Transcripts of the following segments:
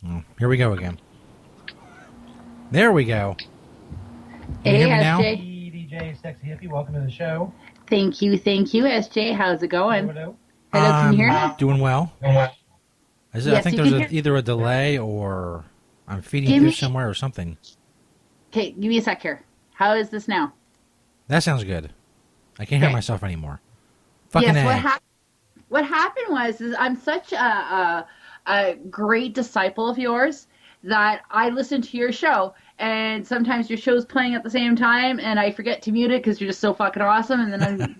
Oh, here we go again. There we go. Can you Hey, hear me now? SJ. Hey, DJ Sexy Hippie, welcome to the show. Thank you, SJ. How's it Hello, going? hello. Hello, can you hear I'm me? doing well. I Yes, think you there's can hear. either a delay or I'm feeding Give through me. somewhere or something. Okay, give me a sec here. How is this now? That sounds good. I can't hear Okay. myself anymore. Fucking Yes. A. What happened was is I'm such a great disciple of yours that I listen to your show, and sometimes your show's playing at the same time, and I forget to mute it because you're just so fucking awesome, and then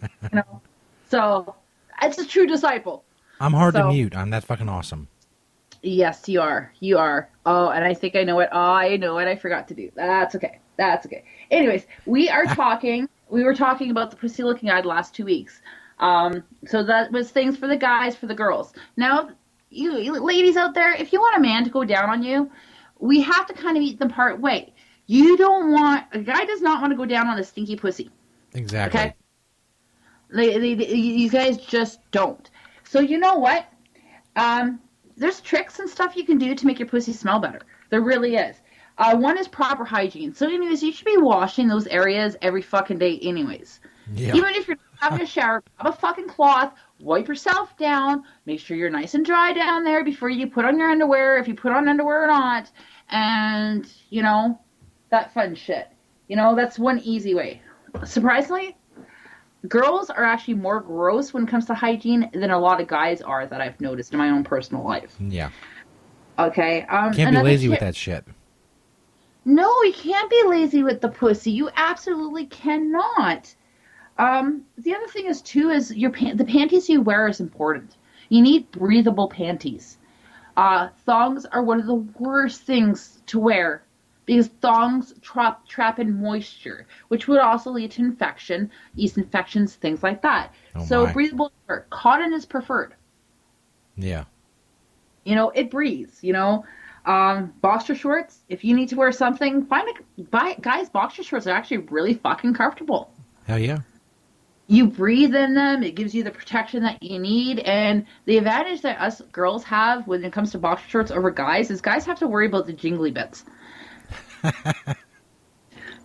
so it's a true disciple. I'm hard to So. mute. I'm that fucking awesome. Yes, you are. You are. Oh, and I think I know it. Oh, I know it. I forgot to do. That's okay. That's okay. Anyways, we are talking. We were talking about the pussy looking eye the last 2 weeks. So that was things for the guys, for the girls. Now, you ladies out there, if you want a man to go down on you, we have to kind of meet them part way. You don't want a guy does not want to go down on a stinky pussy. Exactly. Okay, you guys just don't. So you know what? Um, there's tricks and stuff you can do to make your pussy smell better. There really is. One is proper hygiene. So, anyways, you should be washing those areas every fucking day, anyways. Yeah. Even if you're having a shower, grab a fucking cloth, wipe yourself down, make sure you're nice and dry down there before you put on your underwear, if you put on underwear or not, and, that fun shit. That's one easy way. Surprisingly, girls are actually more gross when it comes to hygiene than a lot of guys are that I've noticed in my own personal life. Yeah. Okay. Can't be lazy with that shit. No, you can't be lazy with the pussy. You absolutely cannot. The other thing is too is the panties you wear is important. You need breathable panties. Thongs are one of the worst things to wear because thongs trap in moisture, which would also lead to infection, yeast infections, things like that. Oh So my. breathable, cotton is preferred. Yeah. It breathes. Boxer shorts. If you need to wear something, guys. Boxer shorts are actually really fucking comfortable. Hell yeah. You breathe in them. It gives you the protection that you need. And the advantage that us girls have when it comes to boxer shorts over guys is guys have to worry about the jingly bits.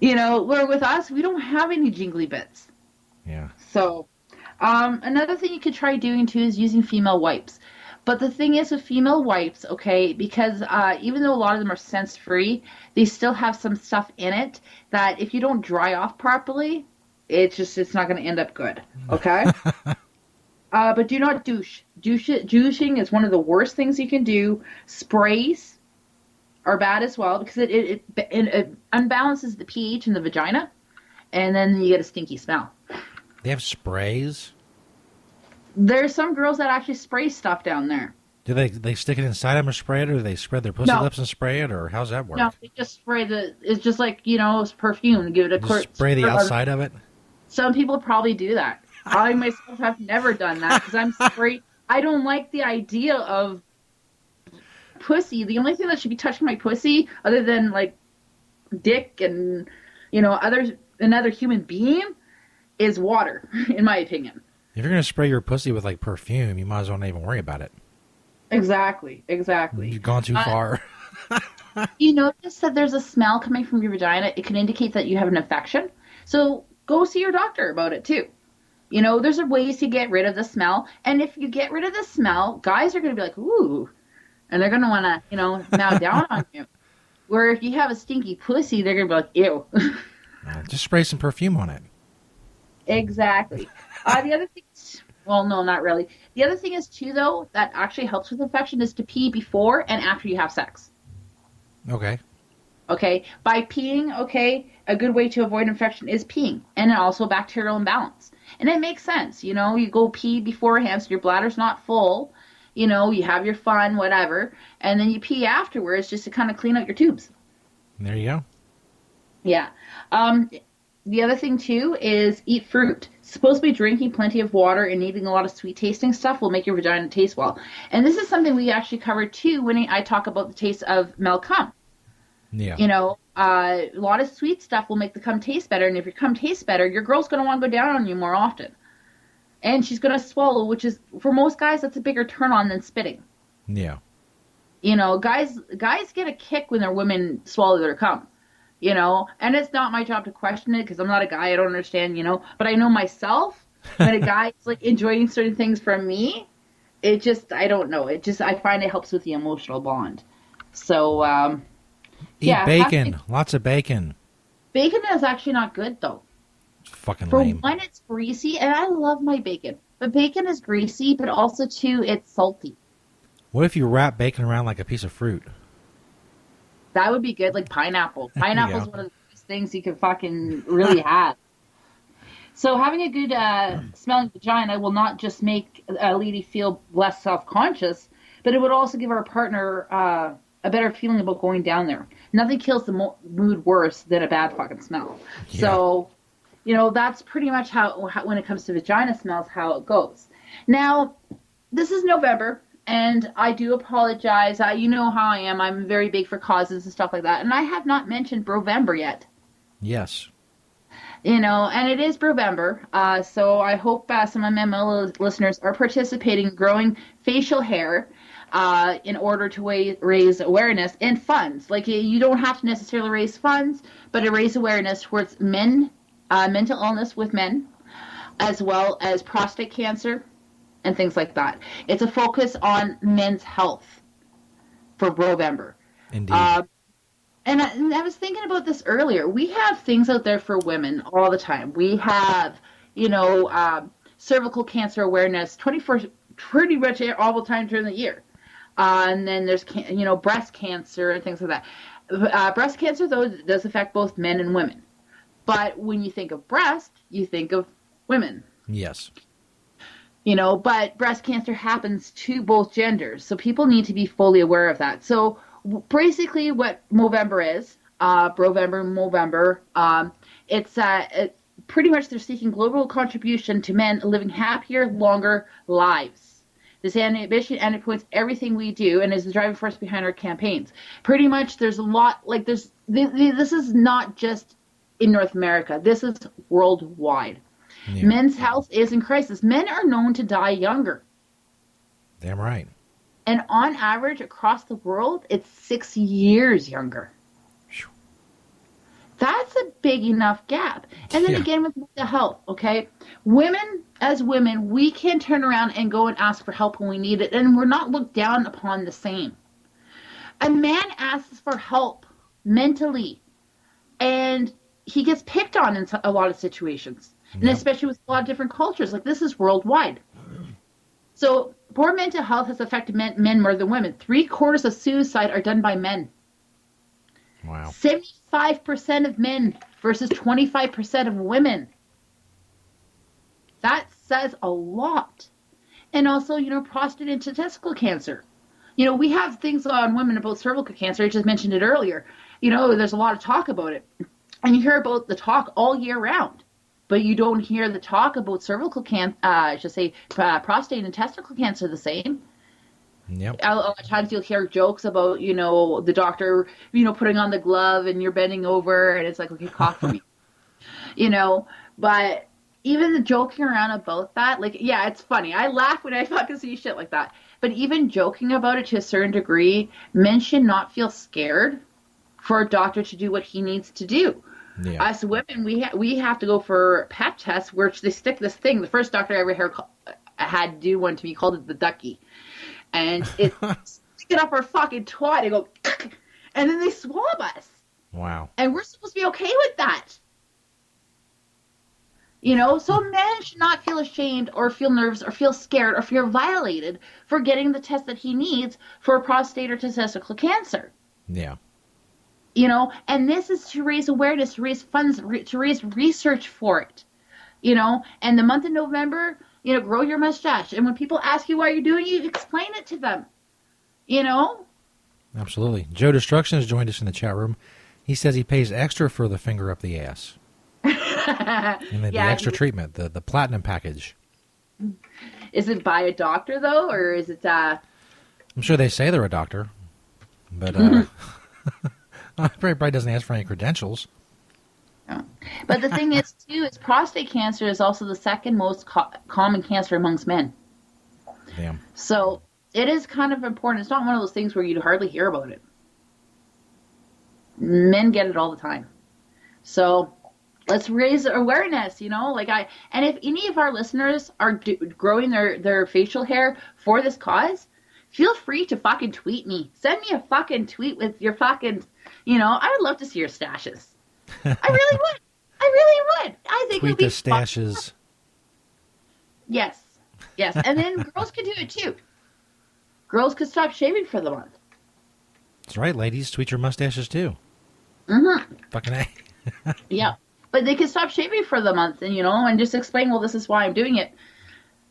Where with us, we don't have any jingly bits. Yeah. So, another thing you could try doing too is using female wipes. But the thing is with female wipes, okay, because even though a lot of them are sense-free, they still have some stuff in it that if you don't dry off properly, it's not going to end up good, okay? But do not douche. Douching is one of the worst things you can do. Sprays are bad as well because it unbalances the pH in the vagina, and then you get a stinky smell. They have sprays? There's some girls that actually spray stuff down there. Do they stick it inside them or spray it, or do they spread their pussy lips and spray it, or how's that work? No, they just spray it's just like, it's perfume. Give it a Just spray the outside of it? Some people probably do that. I myself have never done that because I don't like the idea of pussy. The only thing that should be touching my pussy, other than like dick and another human being, is water, in my opinion. If you're gonna spray your pussy with like perfume, you might as well not even worry about it. Exactly. You've gone too far. You notice that there's a smell coming from your vagina. It can indicate that you have an infection. So go see your doctor about it too. There's ways to get rid of the smell. And if you get rid of the smell, guys are going to be like, ooh. And they're going to want to, mow down on you. Where if you have a stinky pussy, they're going to be like, ew. Just spray some perfume on it. Exactly. The other thing, well, no, not really. The other thing is too, though, that actually helps with infection is to pee before and after you have sex. Okay. Okay, by peeing, okay, a good way to avoid infection is peeing, and also bacterial imbalance. And it makes sense, you go pee beforehand so your bladder's not full, you have your fun, whatever, and then you pee afterwards just to kind of clean out your tubes. There you go. Yeah. The other thing too is eat fruit. Supposed to be drinking plenty of water and eating a lot of sweet tasting stuff will make your vagina taste well. And this is something we actually covered too when I talk about the taste of male cum. Yeah. A lot of sweet stuff will make the cum taste better, and if your cum tastes better, your girl's going to want to go down on you more often. And she's going to swallow, which is, for most guys, that's a bigger turn on than spitting. Yeah. You know, guys get a kick when their women swallow their cum. You know, and it's not my job to question it because I'm not a guy. I don't understand. You know, but I know myself when a guy's like enjoying certain things from me, it just I don't know. It just I find it helps with the emotional bond. So Eat yeah, bacon. Lots of bacon. bacon is actually not good though. It's fucking For lame. one, it's greasy, and I love my bacon. But bacon is greasy, but also too, it's salty. What if you wrap bacon around like a piece of fruit? That would be good, like pineapple. There you Pineapple is go. one of the best things you can fucking really have. So having a good smelling vagina will not just make a lady feel less self-conscious, but it would also give our partner a better feeling about going down there. Nothing kills the mood worse than a bad fucking smell. Yeah. So, you know, that's pretty much how when it comes to vagina smells, how it goes. Now, this is November, and I do apologize. You know how I am. I'm very big for causes and stuff like that, and I have not mentioned Brovember yet. Yes. You know, and it is Brovember, so I hope some of my ML listeners are participating in growing facial hair in order to raise awareness and funds. Like, you don't have to necessarily raise funds, but to raise awareness towards men, mental illness with men, as well as prostate cancer and things like that. It's a focus on men's health for Brovember. Indeed. And I was thinking about this earlier. We have things out there for women all the time. We have, you know, cervical cancer awareness 24, pretty much all the time during the year. And then there's, you know, breast cancer and things like that. Breast cancer, though, does affect both men and women. But when you think of breast, you think of women. Yes. You know, but breast cancer happens to both genders. So people need to be fully aware of that. So basically what Movember is, Movember, it's pretty much they're seeking global contribution to men living happier, longer lives. This ambition and it points everything we do and is the driving force behind our campaigns. Pretty much there's a lot, like this is not just in North America. This is worldwide. Yeah. Men's health is in crisis. Men are known to die younger. Damn right. And on average, across the world, it's 6 years younger. Whew. That's a big enough gap. And then Yeah. again with mental health, okay? Women, as women, we can turn around and go and ask for help when we need it, and we're not looked down upon the same. A man asks for help mentally, and he gets picked on in a lot of situations, and Yep. especially with a lot of different cultures. Like, this is worldwide. So poor mental health has affected men more than women. 3/4 of suicide are done by men. Wow. 75% of men versus 25% of women. That says a lot. And also, you know, prostate and testicle cancer. You know, we have things on women about cervical cancer. I just mentioned it earlier. You know, there's a lot of talk about it. And you hear about the talk all year round. But you don't hear the talk about cervical cancer, prostate and testicle cancer the same. Yep. A lot of times you'll hear jokes about, you know, the doctor, you know, putting on the glove and you're bending over and it's like, okay, cough for me. You know, but even the joking around about that, like, yeah, it's funny. I laugh when I fucking see shit like that. But even joking about it to a certain degree, men should not feel scared for a doctor to do what he needs to do. Yeah. Us women, we have to go for pap tests where they stick this thing. The first doctor I ever had do one to me called it the ducky. And it stick it up our fucking twat and go, and then they swab us. Wow. And we're supposed to be okay with that. You know, so men should not feel ashamed or feel nervous or feel scared or feel violated for getting the test that he needs for prostate or testicle cancer. Yeah. You know, and this is to raise awareness, to raise funds, to raise research for it. You know, and the month of November, you know, grow your mustache. And when people ask you why you're doing it, you explain it to them. You know? Absolutely. Joe Destruction has joined us in the chat room. He says he pays extra for the finger up the ass. And the extra treatment, the platinum package. Is it by a doctor, though, or is it... I'm sure they say they're a doctor, but probably doesn't ask for any credentials. Yeah. But the thing is, too, is prostate cancer is also the second most common cancer amongst men. Damn. So, It is kind of important. It's not one of those things where you hardly hear about it. Men get it all the time. So let's raise awareness, and if any of our listeners are growing their facial hair for this cause, feel free to fucking tweet me. Send me a fucking tweet with your fucking, I would love to see your stashes. I really would. I really would. I think Tweet it would be the stashes. Yes. Yes. And then girls could do it too. Girls could stop shaving for the month. That's right, ladies. Tweet your mustaches too. Mm-hmm. Fucking A. Yeah. But they could stop shaving for the month and just explain, well, this is why I'm doing it.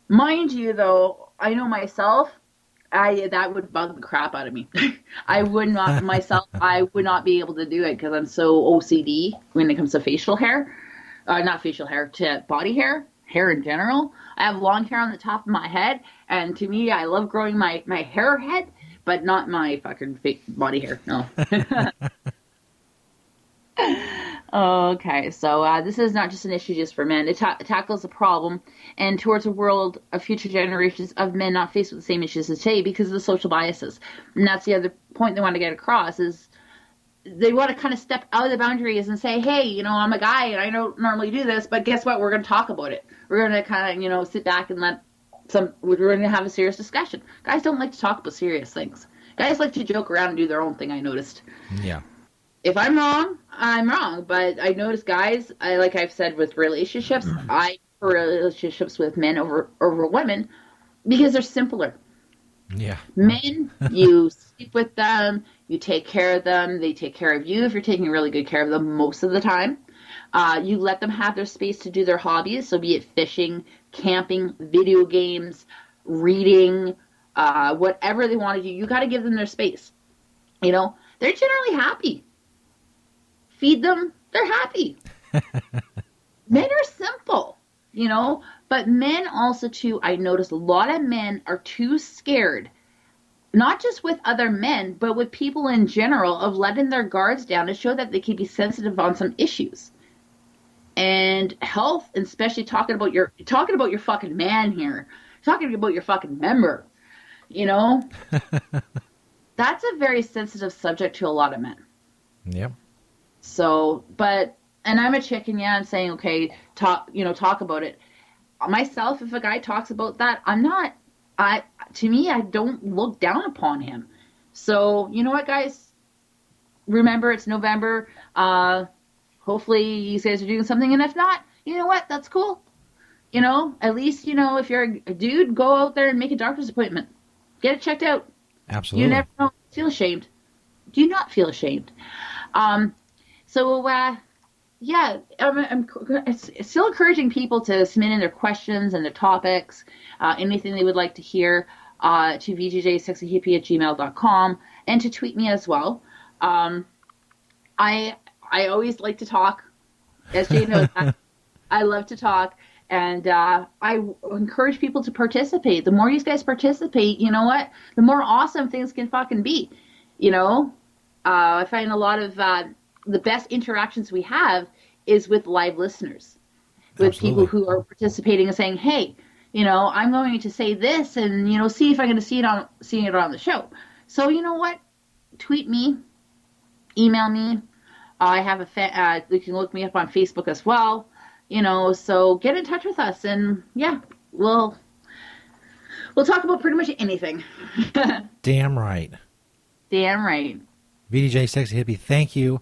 Mind you, though, I know myself, that would bug the crap out of me. I would not be able to do it because I'm so OCD when it comes to facial hair. Not facial hair, to body hair in general. I have long hair on the top of my head, and to me, I love growing my hair head, but not my fucking body hair. No. Okay, so this is not just an issue just for men. It tackles the problem and towards a world of future generations of men not faced with the same issues as today because of the social biases. And that's the other point they want to get across is they want to kind of step out of the boundaries and say, hey, I'm a guy and I don't normally do this, but guess what? We're going to talk about it. We're going to kind of, sit back and we're going to have a serious discussion. Guys don't like to talk about serious things. Guys like to joke around and do their own thing, I noticed. Yeah. If I'm wrong, I'm wrong. But I notice guys, like I've said with relationships, I prefer relationships with men over women because they're simpler. Yeah. Men, you sleep with them, you take care of them, they take care of you if you're taking really good care of them most of the time. You let them have their space to do their hobbies, so be it fishing, camping, video games, reading, whatever they want to do. You got to give them their space. They're generally happy. Feed them, they're happy. Men are simple, but men also too, I notice a lot of men are too scared, not just with other men, but with people in general, of letting their guards down to show that they can be sensitive on some issues. And health, and especially talking about your fucking man here, talking about your fucking member, that's a very sensitive subject to a lot of men. Yep. So, and I'm a chick, and yeah, I'm saying, okay, talk about it. Myself, if a guy talks about that, to me, I don't look down upon him. So, you know what, guys? Remember, it's November. Hopefully you guys are doing something, and if not, you know what? That's cool. At least, if you're a dude, go out there and make a doctor's appointment. Get it checked out. Absolutely. You never know. Feel ashamed. Do not feel ashamed. So, yeah, I'm still encouraging people to submit in their questions and their topics, anything they would like to hear, to vjjsexyhippie@gmail.com, and to tweet me as well. I always like to talk. As Jay knows, I love to talk, and I encourage people to participate. The more you guys participate, you know what? The more awesome things can fucking be. I find a lot of the best interactions we have is with live listeners, with Absolutely. people who are participating and saying, hey, I'm going to say this and, see if I'm going to see it on the show. So you know what? Tweet me, email me. I have you can look me up on Facebook as well, so get in touch with us and yeah, we'll talk about pretty much anything. Damn right. Damn right. VDJ Sexy Hippie, thank you.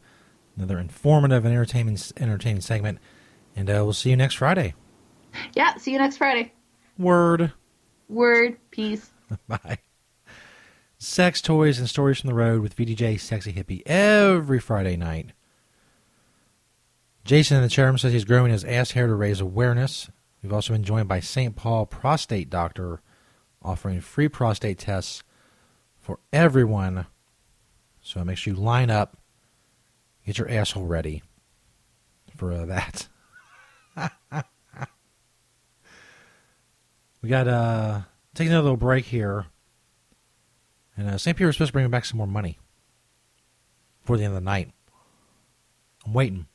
Another informative and entertaining segment. And we'll see you next Friday. Yeah, see you next Friday. Word. Peace. Bye. Sex, toys, and stories from the road with VDJ Sexy Hippie every Friday night. Jason in the chat room says he's growing his ass hair to raise awareness. We've also been joined by St. Paul Prostate Doctor, offering free prostate tests for everyone. So make sure you line up, get your asshole ready for that. We got taking another little break here. And St. Peter is supposed to bring back some more money before the end of the night. I'm waiting.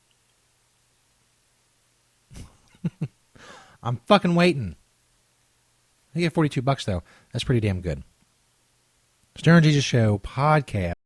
I'm fucking waiting. I get $42 though. That's pretty damn good. Stoner Jesus Show podcast.